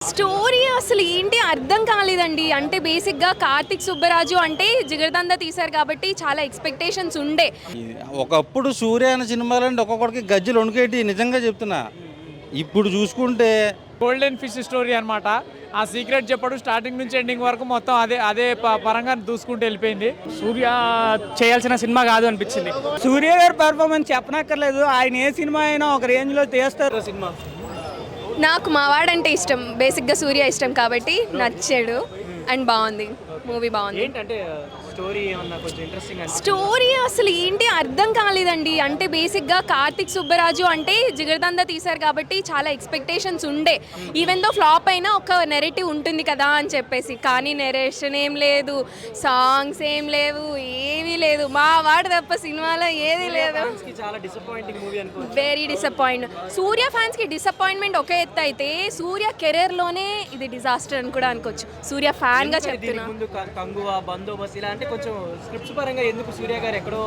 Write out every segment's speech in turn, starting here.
Story అసలు ఏంటి అర్థం కాలేదండి. అంటే బేసిక్‌గా 'కార్తీక్ సుబ్బరాజు' అంటే 'జిగర్తంద' తీశారు కాబట్టి చాలా ఎక్స్‌పెక్టేషన్స్ ఉండే. ఒకప్పుడు సూర్య అనే సినిమాలంటే ఒక్కొక్కడికి గజ్జలు వణుకేటి నిజంగా చెప్తున్నా. ఇప్పుడు చూసుకుంటే గోల్డెన్ ఫిష్ స్టోరీ అనమాట. ఆ సీక్రెట్ చెప్పడు స్టార్టింగ్ నుంచి ఎండింగ్ వరకు మొత్తం అదే పరంగా దూసుకుంటూ వెళ్ళిపోయింది. సూర్య చేయాల్సిన సినిమా కాదు అనిపించింది. సూర్య గారి పర్ఫార్మెన్స్ చెప్పనక్కర్లేదు. ఆయన ఏ సినిమా అయినా ఒక రేంజ్లో తీస్తారు. సినిమా నాకు మావాడంటే ఇష్టం. బేసిక్‌గా సూర్య ఇష్టం కాబట్టి నచ్చాడు అండ్ బాగుంది. మూవీ బాగుంది. ఏంటంటే స్టోరీ ఏమన్నా కొంచెం ఇంట్రెస్టింగ్ స్టోరీ అసలు ఏంటి అర్థం కాలేదండి. అంటే బేసిక్‌గా 'కార్తీక్ సుబ్బరాజు' అంటే 'జిగర్తంద' తీశారు కాబట్టి చాలా ఎక్స్‌పెక్టేషన్స్ ఉండే. ఈవెన్ దో ఫ్లాప్ అయినా ఒక నెరేటివ్ ఉంటుంది కదా అని చెప్పేసి. కానీ నెరేషన్ ఏం లేదు, సాంగ్స్ ఏం లేవు, ఏమీ లేదు. మా వాడు తప్ప సినిమాలో ఏది లేదు. చాలా డిసప్పాయింటింగ్ మూవీ అనుకో. Very disappoint. సూర్య ఫ్యాన్స్కి డిసప్పాయింట్మెంట్ ఒక ఎత్తు అయితే సూర్య కెరీర్లోనే ఇది డిజాస్టర్ అని కూడా అనుకోవచ్చు. సూర్య ఫ్యాన్గా చెప్తున్నా. ముందు కంగువా బందోబస్తు ఇలా అంటే కొంచెం స్క్రిప్ట్స్ పరంగా ఎందుకు సూర్య గారు ఎక్కడో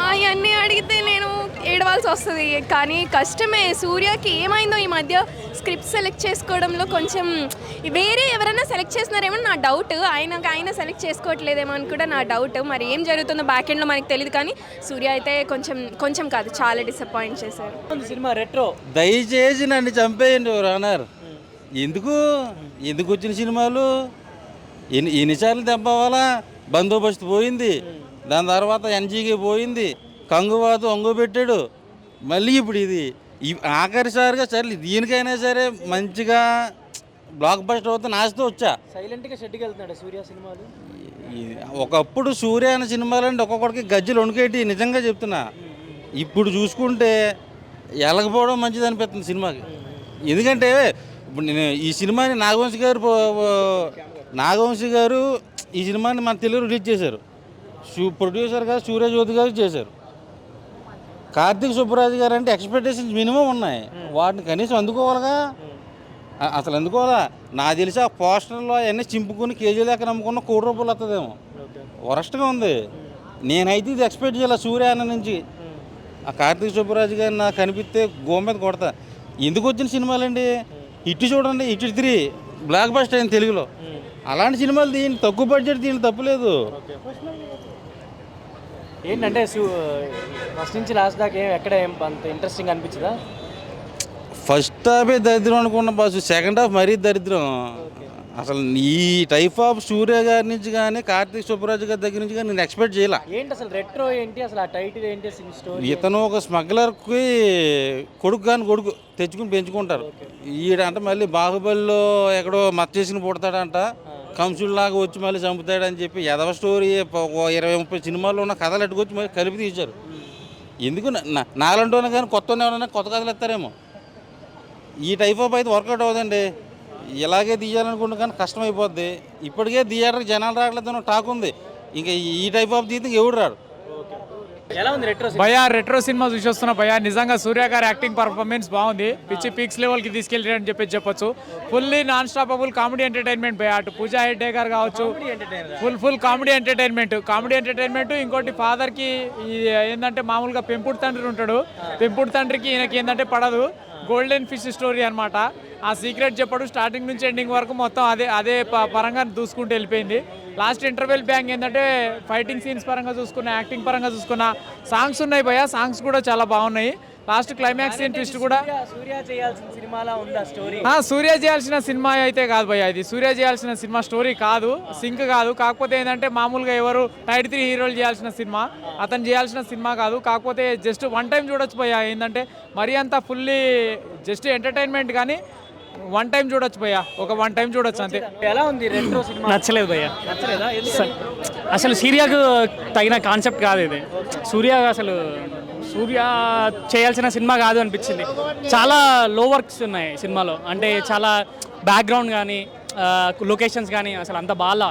అవన్నీ అడిగితే నేను ఏడవాల్సి వస్తుంది. కానీ కష్టమే. సూర్యకి ఏమైందో ఈ మధ్య స్క్రిప్ట్ సెలెక్ట్ చేసుకోవడంలో కొంచెం వేరే ఎవరైనా సెలెక్ట్ చేస్తున్నారేమో నా డౌట్. ఆయన సెలెక్ట్ చేసుకోవట్లేదేమో అని కూడా నా డౌట్. మరి ఏం జరుగుతుందో బ్యాక్ ఎండ్లో మనకి తెలియదు. కానీ సూర్య అయితే కొంచెం కాదు చాలా డిసప్పాయింట్ చేశారు. Cinema retro. దయచేసి నన్ను చంపేయండి రానర్. ఎందుకు వచ్చిన సినిమాలు ఎన్నిసార్లు దెబ్బవాలా? బందోబస్తు పోయింది, దాని తర్వాత ఎన్జీకి పోయింది, కంగువాత ఒంగు పెట్టాడు, మళ్ళీ ఇప్పుడు ఇది ఆఖరిసారిగా సరే దీనికైనా సరే మంచిగా బ్లాక్ బస్టర్ అవుతా నాశతో వచ్చా. సైలెంట్గా షెడ్కి వెళ్తున్నాడు సూర్య సినిమాలు. ఒకప్పుడు సూర్య అనే సినిమాలంటే ఒక్కొక్కడికి గజ్జలు వణుకేటి నిజంగా చెప్తున్నా. ఇప్పుడు చూసుకుంటే ఎలకపోవడం మంచిది అనిపిస్తుంది సినిమాకి. ఎందుకంటే ఇప్పుడు నేను ఈ సినిమాని నాగవంశీ గారు ఈ సినిమాని మన తెలుగు రిలీజ్ చేశారు. ప్రొడ్యూసర్గా సూర్యజ్యోతి గారు చేశారు. కార్తీక్ సుబ్బరాజు గారు అంటే ఎక్స్పెక్టేషన్స్ మినిమం ఉన్నాయి. వాటిని కనీసం అందుకోవాలిగా. అసలు అందుకోవాలా? నాకు తెలిసి ఆ పోస్టర్లో అవన్నీ చింపుకొని కేజీ లెక్క నమ్ముకున్న ₹1,00,00,000 వస్తుందేమో. వరస్ట్గా ఉంది. నేనైతే ఇది ఎక్స్పెక్ట్ చేయాలి సూర్య అన్న నుంచి. ఆ కార్తీక్ సుబ్బరాజు గారు నాకు కనిపిస్తే గోమ మీద కొడతా. ఎందుకు వచ్చిన సినిమాలండి? ఇటు చూడండి, ఇటు 3 బ్లాక్ బస్టర్ అయింది తెలుగులో. అలాంటి సినిమాలు దీని తక్కువ బడ్జెట్ దీని తప్పులేదు. ఏంటంటే ఫస్ట్ నుంచి లాస్ట్ దాకా ఎక్కడ అంత ఇంట్రెస్టింగ్ అనిపించదా? ఫస్ట్ హాఫే దరిద్రం అనుకున్న బాసు, సెకండ్ హాఫ్ మరీ దరిద్రం. అసలు ఈ టైప్ ఆఫ్ సూర్య గారి నుంచి కానీ కార్తీక్ సుబ్బరాజు గారి దగ్గర నుంచి కానీ నేను ఎక్స్పెక్ట్ చేయాల. ఏంటి అసలు రెట్రో ఏంటి, అసలు ఆ టైటిల్ ఏంటి, స్టోరీ? ఇతను ఒక స్మగ్లర్కి కొడుకు తెచ్చుకుని పెంచుకుంటారు. ఈడంట మళ్ళీ బాహుబలిలో ఎక్కడో మచ్చ చేసుకుని పుడతాడంట, కంసుల్లాగా వచ్చి మళ్ళీ చంపుతాడని చెప్పి ఎదవ స్టోరీ 20-30 సినిమాల్లో ఉన్న కథలు ఎట్టుకొచ్చి మళ్ళీ కలిపి తీశారు. ఎందుకు నాలంటోనే కానీ ఎవరైనా కొత్త కథలు ఎత్తారేమో. ఈ టైప్ ఆఫ్ అయితే వర్కౌట్ అవ్వదండి. ఇలాగే తీయాలనుకుంటే కానీ కష్టమైపోద్ది. ఇప్పటికే థియేటర్కి జనాలు రావట్లేదు టాక్ ఉంది. ఇంకా ఈ టైప్ ఆఫ్ తీస్తే ఎవడు రాడు. ఎలా ఉంది రెట్రో? భయ్యా రెట్రో సినిమా చూసి వస్తున్నా భయ్యా. నిజంగా సూర్య గారి యాక్టింగ్ పర్ఫార్మెన్స్ బాగుంది. పిచ్చి పీక్స్ లెవెల్కి తీసుకెళ్ళి అని చెప్పొచ్చు. Fully non stoppable comedy entertainment భయ్యా. అటు పూజా హెగ్డే గారు కావచ్చు, ఫుల్ కామెడీ ఎంటర్టైన్మెంట్. ఇంకోటి ఫాదర్కి ఏంటంటే మామూలుగా పెంపుడు తండ్రి ఉంటాడు. పెంపుడు తండ్రికి ఈయనకి ఏంటంటే పడదు. గోల్డెన్ ఫిష్ స్టోరీ అనమాట. ఆ సీక్రెట్ చెప్పడు స్టార్టింగ్ నుంచి ఎండింగ్ వరకు మొత్తం అదే పరంగా దూసుకుంటూ వెళ్ళిపోయింది. లాస్ట్ ఇంటర్వెల్ బ్యాంక్ ఏంటంటే ఫైటింగ్ సీన్స్ పరంగా చూసుకున్న, యాక్టింగ్ పరంగా చూసుకున్న, సాంగ్స్ ఉన్నాయి భయ్యా. సాంగ్స్ కూడా చాలా బాగున్నాయి. లాస్ట్ క్లైమాక్స్ సీన్ ట్విస్ట్ కూడా సూర్య చేయాల్సిన సినిమాలా ఉందా స్టోరీ? సూర్య చేయాల్సిన సినిమా అయితే కాదు భయ్యా. ఇది సూర్య చేయాల్సిన సినిమా స్టోరీ కాదు, సింక్ కాదు. కాకపోతే ఏంటంటే మామూలుగా ఎవరు టైర్ 3 హీరోలు చేయాల్సిన సినిమా, అతను చేయాల్సిన సినిమా కాదు. కాకపోతే జస్ట్ వన్ టైం చూడొచ్చు భయ్యా. ఏంటంటే మరీ అంతా ఫుల్లీ జస్ట్ ఎంటర్టైన్మెంట్ కానీ వన్ టైం చూడొచ్చు భయ్యా. ఒక వన్ టైం చూడొచ్చు అంతే. ఎలా ఉంది రెట్రో సినిమా? నచ్చలేదు భయ్యా. నచ్చలేదా? అసలు సూర్యకు తగిన కాన్సెప్ట్ కాదు ఇది. సూర్య చేయాల్సిన సినిమా కాదు అనిపించింది. చాలా లో వర్క్స్ ఉన్నాయి సినిమాలో. అంటే చాలా బ్యాక్గ్రౌండ్ కానీ లొకేషన్స్ కానీ అసలు అంత బాగా.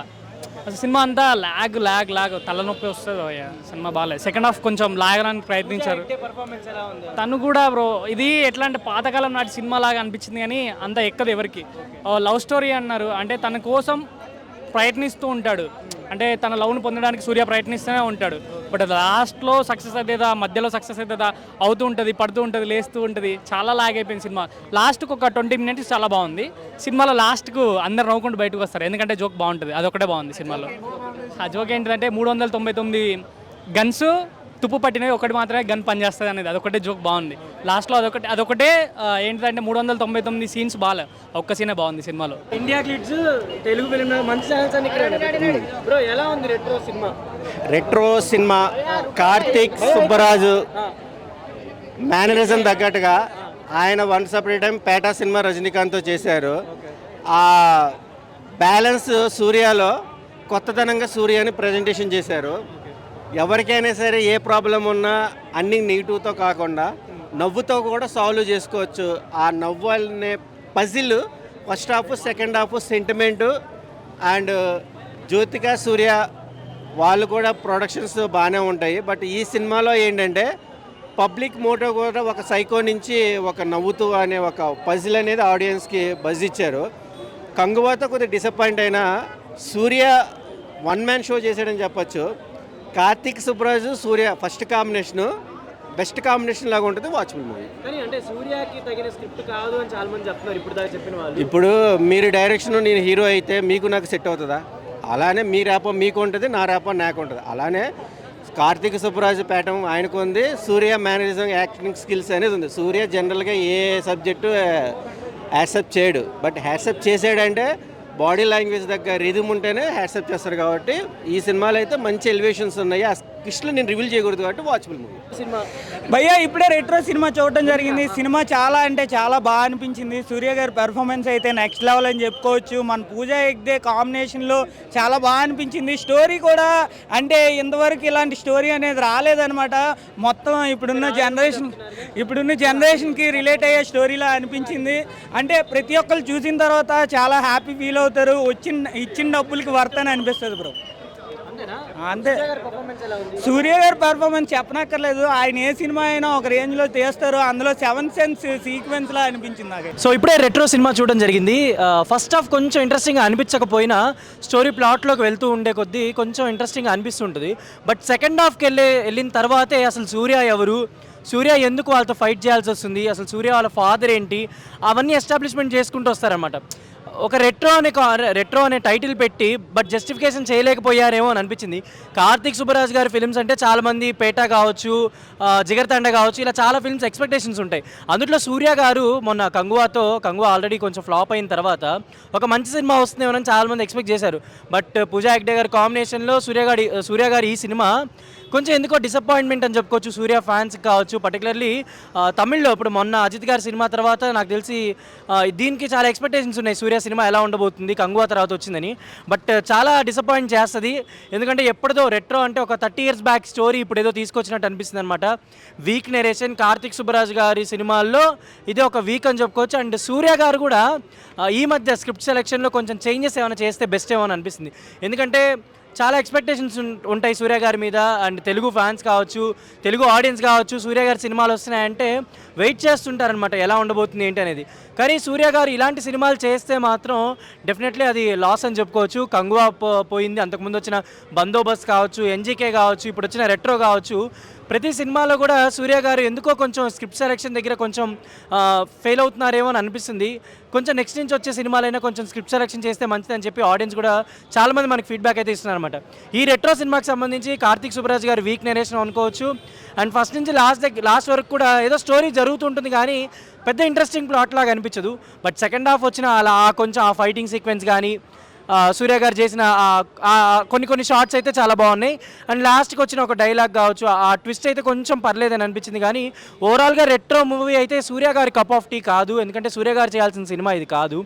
అసలు సినిమా అంతా లాగ్ తలనొప్పి వస్తుంది భయ్యా. సినిమా బాగాలేదు. సెకండ్ హాఫ్ కొంచెం లాగడానికి ప్రయత్నించారు. తను కూడా బ్రో ఇది ఎట్లా అంటే పాతకాలం నాటి సినిమా లాగా అనిపించింది కానీ అంత ఎక్కదు ఎవరికి. లవ్ స్టోరీ అన్నారు అంటే తన కోసం ప్రయత్నిస్తూ ఉంటాడు. అంటే తన లవ్ను పొందడానికి సూర్య ప్రయత్నిస్తూనే ఉంటాడు. బట్ లాస్ట్లో సక్సెస్ అవుతుందా, మధ్యలో సక్సెస్ అవుతుందా, అవుతూ ఉంటుంది, పడుతూ ఉంటుంది, లేస్తూ ఉంటుంది, చాలా లాగ్ అయిపోయింది సినిమా. లాస్ట్కి ఒక 20 minutes చాలా బాగుంది. సినిమాలో లాస్ట్కు అందరు నవ్వుకుంటూ బయటకు వస్తారు, ఎందుకంటే జోక్ బాగుంటుంది, అదొకటే బాగుంది సినిమాలో. ఆ జోక్ ఏంటిదంటే 399 గన్స్ తుప్పు పట్టినవి, ఒకటి మాత్రమే గన్ పనిచేస్తుంది అనేది, అదొకటే జోక్ బాగుంది లాస్ట్లో. అదొకటే ఏంటంటే 399 సీన్స్ బాగా, ఒక్క సీనే బాగుంది సినిమాలో. ఇండియా కిడ్స్ తెలుగు ఫిలిం మంచి ఛాన్స్ అని ఇక్కడ బ్రో. ఎలా ఉంది retro cinema? Retro cinema Karthik Subbaraju mannerism తగ్గట్టుగా ఆయన once up time Petta cinema రజనీకాంత్తో చేశారు. ఆ బ్యాలెన్స్ సూర్యలో కొత్తదనంగా సూర్యని ప్రజెంటేషన్ చేశారు. ఎవరికైనా సరే ఏ ప్రాబ్లం ఉన్నా అన్ని నెగిటివ్తో కాకుండా నవ్వుతో కూడా సాల్వ్ చేసుకోవచ్చు. ఆ నవ్వు అనే puzzle first half, second half sentiment and Jyothika Surya వాళ్ళు కూడా ప్రొడక్షన్స్ బాగానే ఉంటాయి. బట్ ఈ సినిమాలో ఏంటంటే పబ్లిక్ మోటో కూడా ఒక సైకో నుంచి ఒక నవ్వుతూ అనే ఒక పజిల్ అనేది ఆడియన్స్కి బజ్ ఇచ్చారు. కంగువాతో కొద్దిగా డిసప్పాయింట్ అయినా సూర్య వన్ మ్యాన్ షో చేశాడని చెప్పచ్చు. కార్తీక్ సుబ్బరాజు సూర్య ఫస్ట్ కాంబినేషను బెస్ట్ కాంబినేషన్ లాగా ఉంటుంది వాచ్ఫుల్ మూవీ. కానీ అంటే సూర్యకి తగిన స్క్రిప్ట్ కాదు అని చాలా మంది చెప్తున్నారు ఇప్పుడు దాకా చెప్పిన వాళ్ళు. ఇప్పుడు మీరు డైరెక్షన్ నేను హీరో అయితే మీకు నాకు సెట్ అవుతుందా? అలానే మీ ర్యాపో మీకు ఉంటుంది, నా ర్యాపో నాకు ఉంటుంది. అలానే కార్తీక్ సుబ్బరాజు పేటం ఆయనకు ఉంది, సూర్య మేనరిజం యాక్టింగ్ స్కిల్స్ అనేది ఉంది. సూర్య జనరల్గా ఏ సబ్జెక్టు యాక్సెప్ట్ చేయడు, బట్ యాక్సెప్ట్ చేసాడంటే బాడీ లాంగ్వేజ్ దగ్గర రిథమ్ ఉంటేనే యాక్సెప్ట్ చేస్తారు. కాబట్టి ఈ సినిమాలో అయితే మంచి ఎలివేషన్స్ ఉన్నాయి. ఆ కిష్లో నేను రివీల్ చేయకూడదు కాబట్టి వాచబుల్ మూవీ సినిమా. భయ్యా ఇప్పుడే రెట్రో సినిమా చూడటం జరిగింది. సినిమా చాలా అంటే చాలా బాగా అనిపించింది. సూర్య గారి పెర్ఫార్మెన్స్ అయితే నెక్స్ట్ లెవెల్ అని చెప్పుకోవచ్చు. మన పూజా హెగ్డే కాంబినేషన్లో చాలా బాగా అనిపించింది. స్టోరీ కూడా అంటే ఇంతవరకు ఇలాంటి స్టోరీ అనేది రాలేదన్నమాట. మొత్తం ఇప్పుడున్న జనరేషన్కి రిలేట్ అయ్యే స్టోరీలా అనిపించింది. అంటే ప్రతి ఒక్కరు చూసిన తర్వాత చాలా హ్యాపీ ఫీల్ అవుతారు. ఇచ్చిన డబ్బులకి వర్త్ అని అనిపిస్తుంది బ్రో. అంతే. సూర్య గారి పెర్ఫార్మెన్స్ చెప్పనక్కర్లేదు. ఆయన ఏ సినిమా అయినా ఒక రేంజ్లో తీస్తారు. అందులో 7 సెన్స్ సీక్వెన్స్ లా అనిపించింది నాకు. సో ఇప్పుడే రెట్రో సినిమా చూడడం జరిగింది. ఫస్ట్ హాఫ్ కొంచెం ఇంట్రెస్టింగ్గా అనిపించకపోయినా స్టోరీ ప్లాట్లోకి వెళ్తూ ఉండే కొద్దీ కొంచెం ఇంట్రెస్టింగ్గా అనిపిస్తుంటుంది. బట్ సెకండ్ హాఫ్కి వెళ్ళిన తర్వాతే అసలు సూర్య ఎవరు, సూర్య ఎందుకు వాళ్ళతో ఫైట్ చేయాల్సి వస్తుంది, అసలు సూర్య వాళ్ళ ఫాదర్ ఏంటి, అవన్నీ ఎస్టాబ్లిష్మెంట్ చేసుకుంటూ వస్తారన్నమాట. ఒక రెట్రో అనే టైటిల్ పెట్టి బట్ జస్టిఫికేషన్ చేయలేకపోయారేమో అని అనిపించింది. కార్తీక్ సుబ్బరాజ్ గారి ఫిల్మ్స్ అంటే చాలామంది పేట కావచ్చు, జిగర్తండ కావచ్చు, ఇలా చాలా ఫిల్మ్స్ ఎక్స్పెక్టేషన్స్ ఉంటాయి. అందులో సూర్య గారు మొన్న కంగువా ఆల్రెడీ కొంచెం ఫ్లాప్ అయిన తర్వాత ఒక మంచి సినిమా వస్తుందేమోనని చాలామంది ఎక్స్పెక్ట్ చేశారు. బట్ పూజా హెగ్డే గారి కాంబినేషన్లో సూర్య గారి ఈ సినిమా కొంచెం ఎందుకో డిసప్పాయింట్మెంట్ అని చెప్పుకోవచ్చు సూర్య ఫ్యాన్స్ కావచ్చు. పర్టికులర్లీ తమిళ్లో ఇప్పుడు మొన్న అజిత్ గారి సినిమా తర్వాత నాకు తెలిసి దీనికి చాలా ఎక్స్పెక్టేషన్స్ ఉన్నాయి. సూర్య సినిమా ఎలా ఉండబోతుంది, కంగువా తర్వాత వచ్చిందని. బట్ చాలా డిసప్పాయింట్ చేస్తుంది. ఎందుకంటే ఎప్పుడో రెట్రో అంటే ఒక 30 years బ్యాక్ స్టోరీ ఇప్పుడు ఏదో తీసుకొచ్చినట్టు అనిపిస్తుంది అనమాట. వీక్ నెరేషన్ కార్తీక్ సుబ్బరాజు గారి సినిమాల్లో ఇదే ఒక వీక్ అని చెప్పుకోవచ్చు. అండ్ సూర్య గారు కూడా ఈ మధ్య స్క్రిప్ట్ సెలెక్షన్లో కొంచెం చేంజెస్ ఏమైనా చేస్తే బెస్ట్ ఏమో అని అనిపిస్తుంది. ఎందుకంటే చాలా ఎక్స్పెక్టేషన్స్ ఉంటాయి సూర్య గారి మీద. అండ్ తెలుగు ఫ్యాన్స్ కావచ్చు, తెలుగు ఆడియన్స్ కావచ్చు, సూర్య గారి సినిమాలు వస్తున్నాయంటే వెయిట్ చేస్తుంటారనమాట ఎలా ఉండబోతుంది ఏంటి అనేది. కానీ సూర్య గారు ఇలాంటి సినిమాలు చేస్తే మాత్రం డెఫినెట్లీ అది లాస్ అని చెప్పుకోవచ్చు. కంగువా పోయింది, అంతకుముందు వచ్చిన బందోబస్త్ కావచ్చు, ఎన్జీకే కావచ్చు, ఇప్పుడు వచ్చిన రెట్రో కావచ్చు, ప్రతి సినిమాలో కూడా సూర్య గారు ఎందుకో కొంచెం స్క్రిప్ట్ సెలెక్షన్ దగ్గర కొంచెం ఫెయిల్ అవుతున్నారేమో అని అనిపిస్తుంది. కొంచెం నెక్స్ట్ నుంచి వచ్చే సినిమాలైనా కొంచెం స్క్రిప్ట్ సెలెక్షన్ చేస్తే మంచిదని చెప్పి ఆడియన్స్ కూడా చాలామంది మనకి ఫీడ్బ్యాక్ అయితే ఇస్తున్నారు అనమాట. ఈ రెట్రో సినిమాకి సంబంధించి కార్తీక్ సుబ్బరాజ్ గారి వీక్ నెరేషన్ అనుకోవచ్చు. అండ్ ఫస్ట్ నుంచి లాస్ట్ వరకు కూడా ఏదో స్టోరీ జరుగుతుంటుంది కానీ పెద్ద ఇంట్రెస్టింగ్ ప్లాట్ లాగా అనిపించదు. బట్ సెకండ్ హాఫ్ వచ్చిన అలా కొంచెం ఆ ఫైటింగ్ సీక్వెన్స్ కానీ సూర్య గారు చేసిన కొన్ని షార్ట్స్ అయితే చాలా బాగున్నాయి. అండ్ లాస్ట్కి వచ్చిన ఒక డైలాగ్ కావచ్చు, ఆ ట్విస్ట్ అయితే కొంచెం పర్లేదని అనిపించింది. కానీ ఓవరాల్గా రెట్రో మూవీ అయితే సూర్య గారి కప్ ఆఫ్ టీ కాదు. ఎందుకంటే సూర్య గారు చేయాల్సిన సినిమా ఇది కాదు.